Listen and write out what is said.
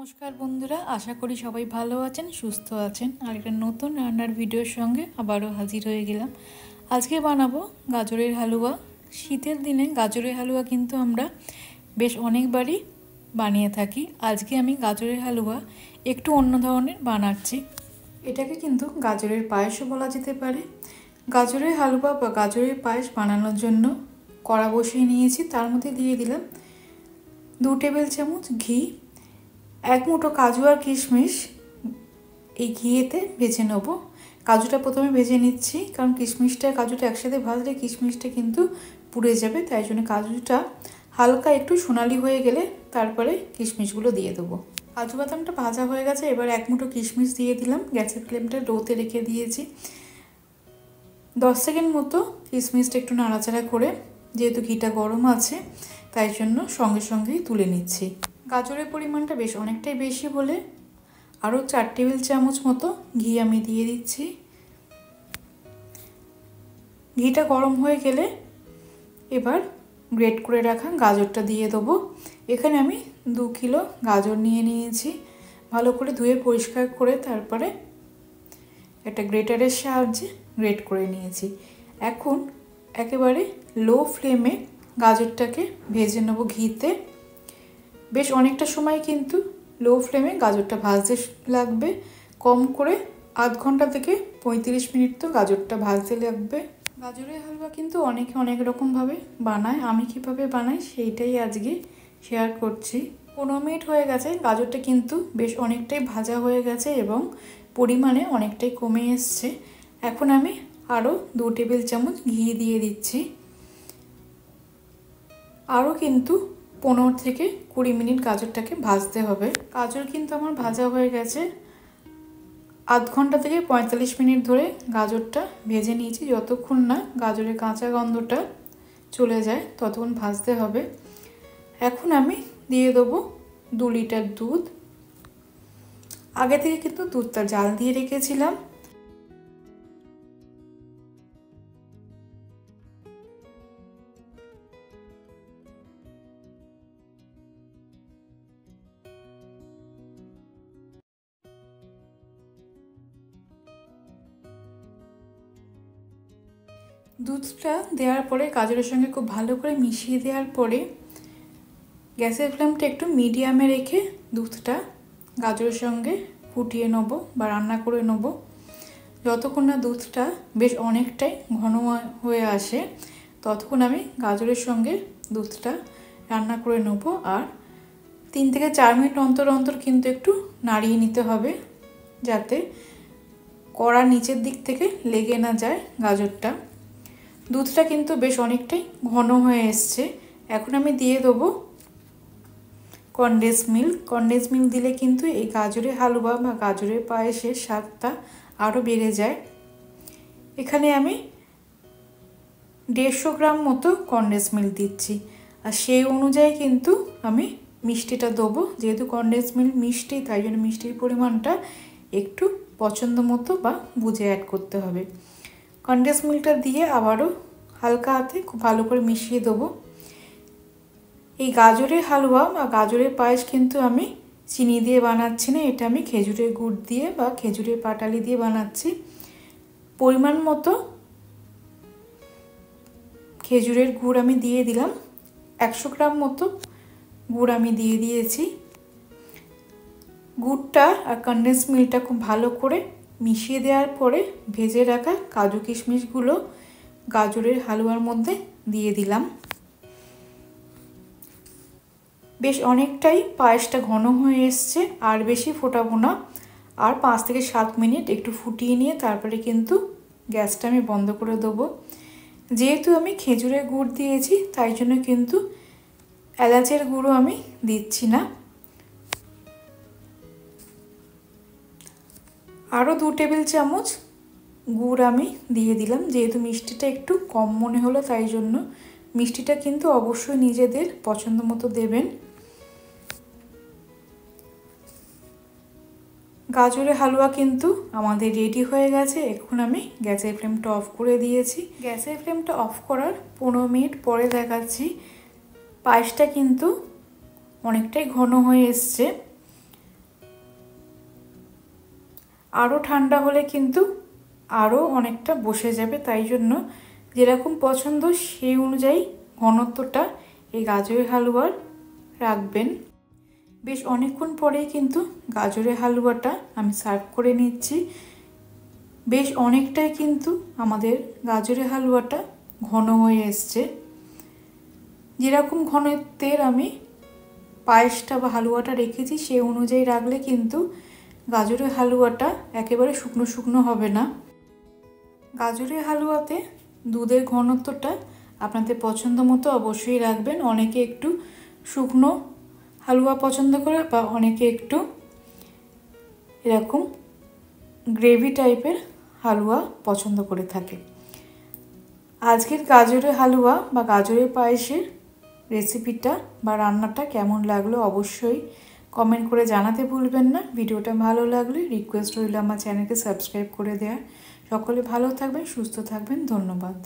নমস্কার বন্ধুরা, আশা করি সবাই ভালো আছেন, সুস্থ আছেন। আর একটা নতুন রান্নার ভিডিওর সঙ্গে আবারও হাজির হয়ে গেলাম। আজকে বানাবো গাজরের হালুয়া। শীতের দিনে গাজরের হালুয়া কিন্তু আমরা বেশ অনেকবারই বানিয়ে থাকি। আজকে আমি গাজরের হালুয়া একটু অন্য ধরনের বানাচ্ছি। এটাকে কিন্তু গাজরের পায়েসও বলা যেতে পারে। গাজরের হালুয়া বা গাজরের পায়েস বানানোর জন্য কড়া বসিয়ে নিয়েছি, তার মধ্যে দিয়ে দিলাম 2 টেবিল চামচ ঘি। 1 মুঠো কাজু আর কিশমিশ এই ঘিয়েতে ভেজে নেব। কাজুটা প্রথমে ভেজে নিচ্ছি, কারণ কিশমিশটা কাজুটা একসাথে ভাজলে কিশমিশটা কিন্তু পুড়ে যাবে, তাই জন্য কাজুটা হালকা একটু সোনালি হয়ে গেলে তারপরে কিশমিশগুলো দিয়ে দেবো। কাজু বাদামটা ভাজা হয়ে গেছে, এবার 1 মুঠো কিশমিশ দিয়ে দিলাম। গ্যাসের ফ্লেমটা লোতে রেখে দিয়েছি। 10 সেকেন্ড মতো কিশমিশটা একটু নাড়াচাড়া করে, যেহেতু ঘিটা গরম আছে তাই জন্য সঙ্গে সঙ্গেই তুলে নিচ্ছি। গাজরের পরিমাণটা বেশ অনেকটাই বেশি বলে আরও 4 টেবিল চামচ মতো ঘি আমি দিয়ে দিচ্ছি। ঘিটা গরম হয়ে গেলে এবার গ্রেট করে রাখা গাজরটা দিয়ে দেবো। এখানে আমি 2 কিলো গাজর নিয়ে নিয়েছি, ভালো করে ধুয়ে পরিষ্কার করে তারপরে একটা গ্রেটারের সাহায্যে গ্রেট করে নিয়েছি। এখন একেবারে লো ফ্লেমে গাজরটাকে ভেজে নেব ঘিতে। বেশ অনেকটা সময় কিন্তু লো ফ্লেমে গাজরটা ভাজতে লাগবে। কম করে আধ ঘন্টা থেকে 35 মিনিট তো গাজরটা ভাজতে লাগবে। গাজরের হালুয়া কিন্তু অনেকে অনেক রকমভাবে বানায়, আমি কীভাবে বানাই সেইটাই আজকে শেয়ার করছি। 15 মিনিট হয়ে গেছে, গাজরটা কিন্তু বেশ অনেকটাই ভাজা হয়ে গেছে এবং পরিমাণে অনেকটাই কমে এসছে। এখন আমি আরও 2 টেবিল চামচ ঘি দিয়ে দিচ্ছি। আরও কিন্তু 15 থেকে 20 মিনিট গাজরটাকে ভাজতে হবে। গাজর কিন্তু আমার ভাজা হয়ে গেছে। আধ ঘন্টা থেকে 45 মিনিট ধরে গাজরটা ভেজে নিয়েছি। যতক্ষণ না গাজরের কাঁচা গন্ধটা চলে যায় ততক্ষণ ভাজতে হবে। এখন আমি দিয়ে দেবো 2 লিটার দুধ। আগে থেকে কিন্তু দুধটা জাল দিয়ে রেখেছিলাম। দুধটা দেওয়ার পরে গাজরের সঙ্গে খুব ভালো করে মিশিয়ে দেওয়ার পরে গ্যাসের ফ্লেমটা একটু মিডিয়ামে রেখে দুধটা গাজরের সঙ্গে ফুটিয়ে নেব বা রান্না করে নেব। যতক্ষণ না দুধটা বেশ অনেকটাই ঘন হয়ে আসে ততক্ষণ আমি গাজরের সঙ্গে দুধটা রান্না করে নেব। আর 3 থেকে 4 মিনিট অন্তর অন্তর কিন্তু একটু নাড়িয়ে নিতে হবে, যাতে কড়া নিচের দিক থেকে লেগে না যায় গাজরটা। দুধটা কিন্তু বেশ অনেকটাই ঘন হয়ে এসছে। এখন আমি দিয়ে দেবো কনডেন্স মিল্ক। কনডেন্স মিল্ক দিলে কিন্তু এই গাজরের হালুয়া বা গাজরের পায়েসের স্বাদটা আরও বেড়ে যায়। এখানে আমি 150 গ্রাম মতো কনডেন্স মিল্ক দিচ্ছি। আর সেই অনুযায়ী কিন্তু আমি মিষ্টিটা দেবো। যেহেতু কনডেন্স মিল্ক মিষ্টি, তাই জন্য মিষ্টির পরিমাণটা একটু পছন্দ মতো বা বুঝে অ্যাড করতে হবে। কনডেন্স মিল্কটা দিয়ে আবারও হালকা হাতে খুব ভালো করে মিশিয়ে দেবো। এই গাজরের হালুয়া বা গাজরের পায়েস কিন্তু আমি চিনি দিয়ে বানাচ্ছি না, এটা আমি খেজুরের গুড় দিয়ে বা খেজুরের পাটালি দিয়ে বানাচ্ছি। পরিমাণ মতো খেজুরের গুড় আমি দিয়ে দিলাম। 100 গ্রাম মতো গুড় আমি দিয়ে দিয়েছি। গুড়টা আর কনডেন্স মিল্কটা খুব ভালো করে মিশিয়ে দেওয়ার পরে ভেজে রাখা কাজু কিশমিশগুলো গাজরের হালুয়ার মধ্যে দিয়ে দিলাম। বেশ অনেকটাই পায়েসটা ঘন হয়ে এসছে, আর বেশি ফোটাবো না। আর 5 থেকে 7 মিনিট একটু ফুটিয়ে নিয়ে তারপরে কিন্তু গ্যাসটা আমি বন্ধ করে দেবো। যেহেতু আমি খেজুরের গুড় দিয়েছি তাই জন্য কিন্তু এলাচের গুঁড়ো আমি দিচ্ছি না। আরও 2 টেবিল চামচ গুড় আমি দিয়ে দিলাম। যেহেতু মিষ্টিটা একটু কম মনে হলো তাই জন্য। মিষ্টিটা কিন্তু অবশ্যই নিজেদের পছন্দ মতো দেবেন। গাজরের হালুয়া কিন্তু আমাদের রেডি হয়ে গেছে। এখন আমি গ্যাসের ফ্লেমটা অফ করে দিয়েছি। গ্যাসের ফ্লেমটা অফ করার 15 মিনিট পরে দেখাচ্ছি পায়েসটা কিন্তু অনেকটাই ঘন হয়ে এসছে। আরও ঠান্ডা হলে কিন্তু আরও অনেকটা বসে যাবে, তাই জন্য যেরকম পছন্দ সেই অনুযায়ী ঘনত্বটা এই গাজরের হালুয়ার রাখবেন। বেশ অনেকক্ষণ পরেই কিন্তু গাজরের হালুয়াটা আমি সার্ভ করে নিচ্ছি। বেশ অনেকটাই কিন্তু আমাদের গাজরের হালুয়াটা ঘন হয়ে এসছে। যেরকম ঘনত্বের আমি পায়েসটা বা হালুয়াটা রেখেছি সেই অনুযায়ী রাখলে কিন্তু গাজরের হালুয়াটা একেবারে শুকনো শুকনো হবে না। গাজরের হালুয়াতে দুধের ঘনত্বটা আপনাদের পছন্দ মতো অবশ্যই রাখবেন। অনেকে একটু শুকনো হালুয়া পছন্দ করে বা অনেকে একটু এরকম গ্রেভি টাইপের হালুয়া পছন্দ করে থাকে। আজকের গাজরের হালুয়া বা গাজরের পায়েসের রেসিপিটা বা রান্নাটা কেমন লাগলো অবশ্যই কমেন্ট করে জানাতে ভুলবেন না। ভিডিওটা ভালো লাগলে রিকোয়েস্ট রইল আমার চ্যানেলকে সাবস্ক্রাইব করে দেওয়ার। সকলে ভালো থাকবেন, সুস্থ থাকবেন। ধন্যবাদ।